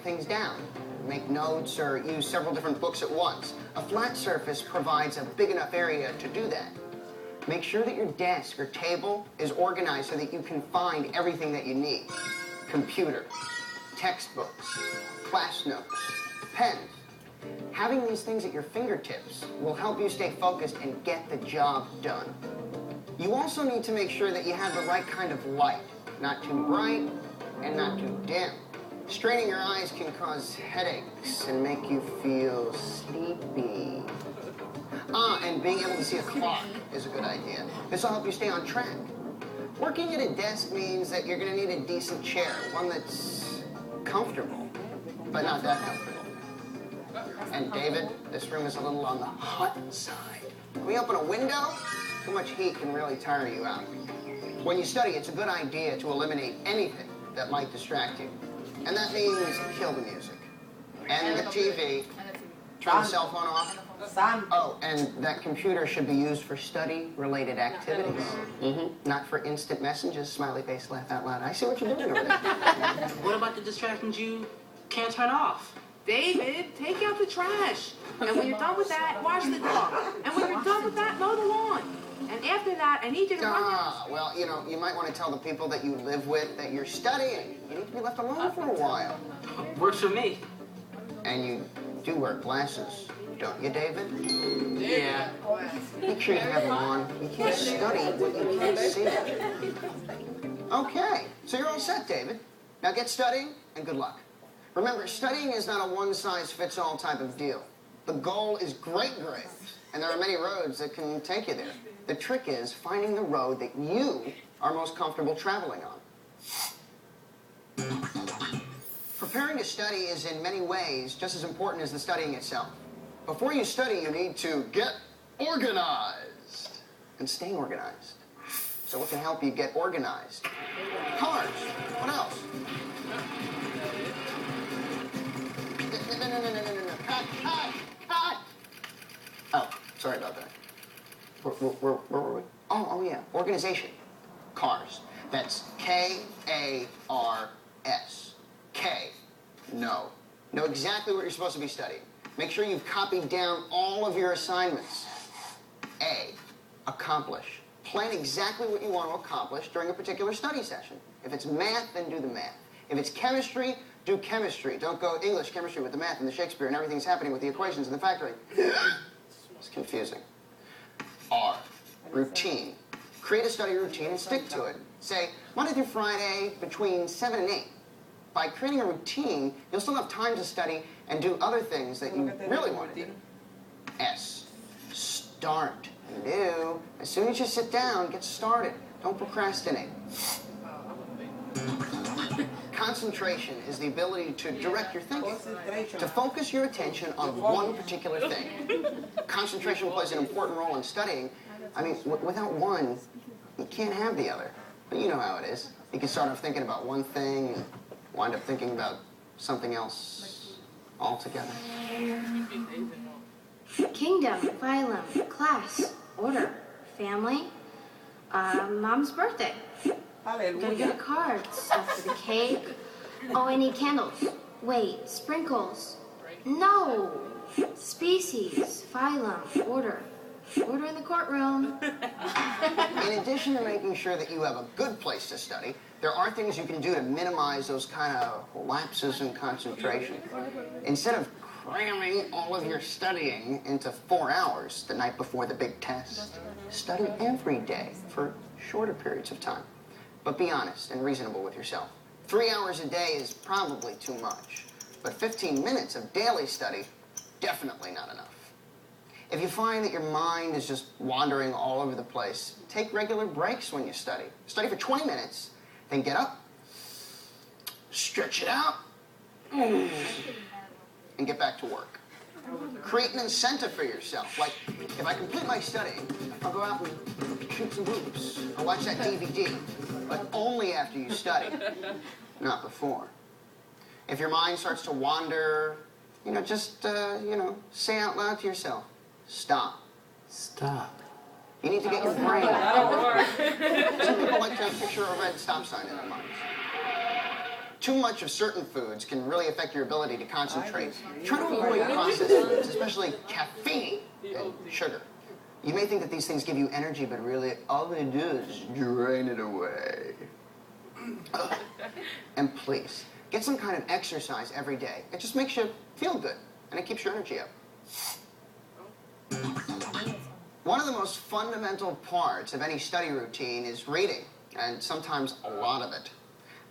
things down, make notes, or use several different books at once. A flat surface provides a big enough area to do that. Make sure that your desk or table is organized so that you can find everything that you need. Computer, textbooks, class notes, pens. Having these things at your fingertips will help you stay focused and get the job done. You also need to make sure that you have the right kind of light, not too bright and not too dim. Straining your eyes can cause headaches and make you feel sleepy. And being able to see a clock is a good idea. This will help you stay on track. Working at a desk means that you're going to need a decent chair, one that's comfortable, but not that comfortable. And David, this room is a little on the hot side. Can we open a window? Too much heat can really tire you out. When you study, it's a good idea to eliminate anything that might distract you. And that means kill the music. And the TV. Turn the cell phone off. Oh, and that computer should be used for study-related activities. Not for instant messages, smiley face, laugh out loud. I see what you're doing over there. What about the distractions you can't turn off? David, take out the trash. And when you're done with that, wash the dog. And when you're done with that, mow the lawn. And after that, I need you to run. Well, you know, you might want to tell the people that you live with that you're studying. You need to be left alone for a while. Works for me. And you do wear glasses, don't you, David? Yeah. Make sure you have them on. You can't study what you can't see. Okay, so you're all set, David. Now get studying, and good luck. Remember, studying is not a one-size-fits-all type of deal. The goal is great grades, and there are many roads that can take you there. The trick is finding the road that you are most comfortable traveling on. Preparing to study is in many ways just as important as the studying itself. Before you study, you need to get organized and stay organized. So what can help you get organized? Cards. What else? No. Cut. Oh, sorry about that. Where were we? Oh, yeah. Organization. Cars. That's K-A-R-S. K. Know. Know exactly what you're supposed to be studying. Make sure you've copied down all of your assignments. A. Accomplish. Plan exactly what you want to accomplish during a particular study session. If it's math, then do the math. If it's chemistry, do chemistry. Don't go English chemistry with the math and the Shakespeare and everything's happening with the equations in the factory. It's confusing. R. Routine. Create a study routine and stick to it. Say, Monday through Friday between 7 and 8. By creating a routine, you'll still have time to study and do other things that you really want to do. S. Start. Do. As soon as you sit down, get started. Don't procrastinate. Concentration is the ability to direct your thinking, to focus your attention on one particular thing. Concentration plays an important role in studying. I mean, without one, you can't have the other. But you know how it is. You can start off thinking about one thing and wind up thinking about something else altogether. Kingdom, phylum, class, order, family, mom's birthday. Gotta get a card, stuff for the cake. Oh, I need candles. Wait, sprinkles. No. Species, phylum, order. Order in the courtroom. In addition to making sure that you have a good place to study, there are things you can do to minimize those kind of lapses in concentration. Instead of cramming all of your studying into 4 hours the night before the big test, study every day for shorter periods of time. But be honest and reasonable with yourself. 3 hours a day is probably too much, but 15 minutes of daily study, definitely not enough. If you find that your mind is just wandering all over the place, take regular breaks when you study. Study for 20 minutes, then get up, stretch it out, and get back to work. Create an incentive for yourself. Like, if I complete my studying, I'll go out and shoot some hoops or watch that DVD. But only after you study, not before. If your mind starts to wander, just say out loud to yourself, stop. Stop. You need to get your brain. Some people like to picture a red stop sign in their minds. Too much of certain foods can really affect your ability to concentrate. Try to avoid processed foods, especially caffeine and sugar. You may think that these things give you energy, but really all they do is drain it away. And please, get some kind of exercise every day. It just makes you feel good, and it keeps your energy up. One of the most fundamental parts of any study routine is reading, and sometimes a lot of it.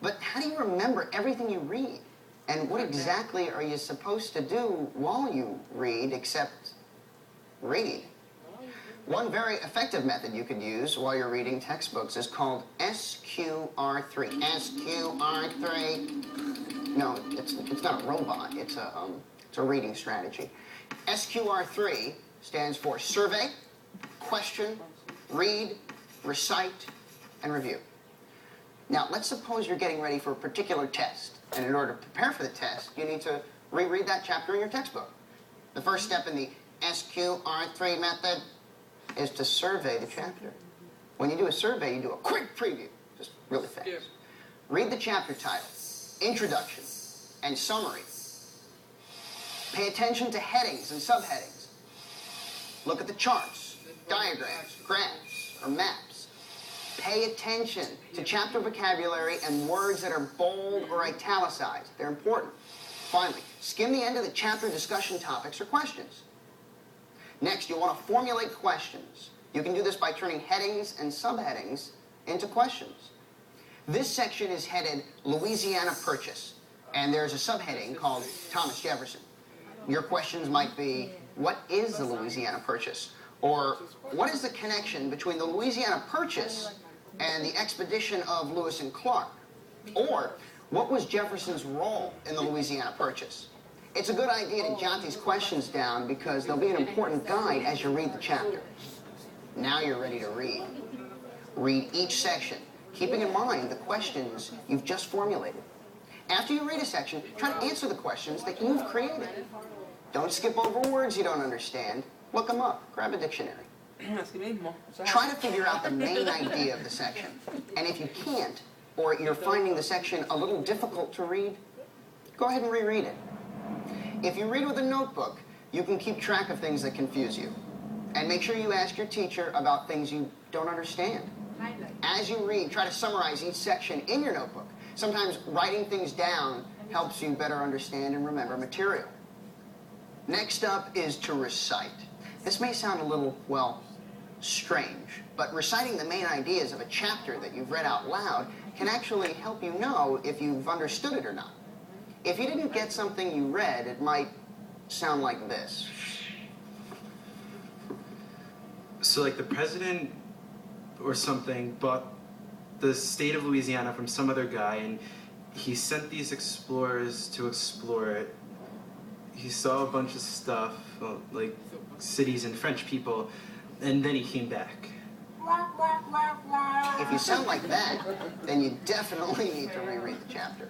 But how do you remember everything you read? And what exactly are you supposed to do while you read except read? One very effective method you could use while you're reading textbooks is called SQR3. SQR3. No, it's not a robot. It's a reading strategy. SQR3 stands for survey, question, read, recite, and review. Now, let's suppose you're getting ready for a particular test, and in order to prepare for the test, you need to reread that chapter in your textbook. The first step in the SQR3 method is to survey the chapter. When you do a survey, you do a quick preview, just really fast. Read the chapter title, introduction, and summary. Pay attention to headings and subheadings. Look at the charts, diagrams, graphs, or maps. Pay attention to chapter vocabulary and words that are bold or italicized. They're important. Finally, skim the end of the chapter discussion topics or questions. Next, you'll want to formulate questions. You can do this by turning headings and subheadings into questions. This section is headed Louisiana Purchase, and there's a subheading called Thomas Jefferson. Your questions might be, what is the Louisiana Purchase? Or, what is the connection between the Louisiana Purchase and the expedition of Lewis and Clark? Or, what was Jefferson's role in the Louisiana Purchase? It's a good idea to jot these questions down because they'll be an important guide as you read the chapter. Now you're ready to read. Read each section, keeping in mind the questions you've just formulated. After you read a section, try to answer the questions that you've created. Don't skip over words you don't understand. Look them up. Grab a dictionary. Try to figure out the main idea of the section. And if you can't, or you're finding the section a little difficult to read, go ahead and reread it. If you read with a notebook, you can keep track of things that confuse you. And make sure you ask your teacher about things you don't understand. As you read, try to summarize each section in your notebook. Sometimes writing things down helps you better understand and remember material. Next up is to recite. This may sound a little, well, strange, but reciting the main ideas of a chapter that you've read out loud can actually help you know if you've understood it or not. If you didn't get something you read, it might sound like this. So, like, the president or something bought the state of Louisiana from some other guy, and he sent these explorers to explore it. He saw a bunch of stuff, like cities and French people, and then he came back. If you sound like that, then you definitely need to reread the chapter.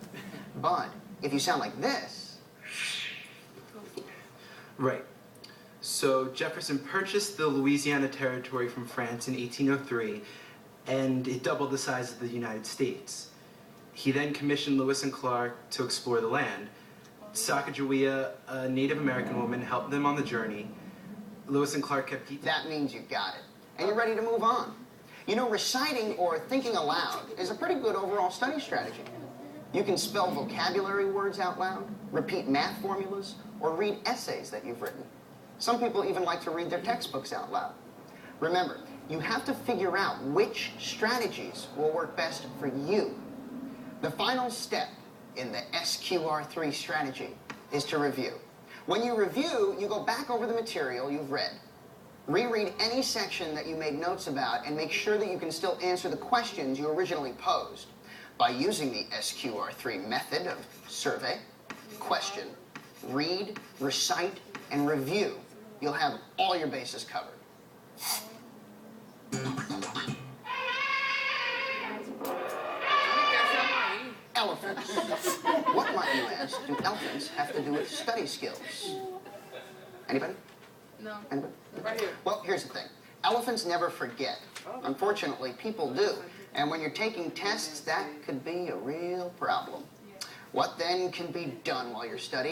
But if you sound like this... Right. So Jefferson purchased the Louisiana Territory from France in 1803, and it doubled the size of the United States. He then commissioned Lewis and Clark to explore the land. Sacagawea, a Native American woman, helped them on the journey. Lewis and Clark kept details. That means you got it, and you're ready to move on. You know, reciting or thinking aloud is a pretty good overall study strategy. You can spell vocabulary words out loud, repeat math formulas, or read essays that you've written. Some people even like to read their textbooks out loud. Remember, you have to figure out which strategies will work best for you. The final step in the SQR3 strategy is to review. When you review, you go back over the material you've read. Reread any section that you made notes about and make sure that you can still answer the questions you originally posed. By using the SQR3 method of survey, question, read, recite, and review, you'll have all your bases covered. Elephants. What, might you ask, do elephants have to do with study skills? Anybody? No. Anybody? Right here. Well, here's the thing. Elephants never forget. Unfortunately, people do. And when you're taking tests, that could be a real problem. What then can be done while you're studying?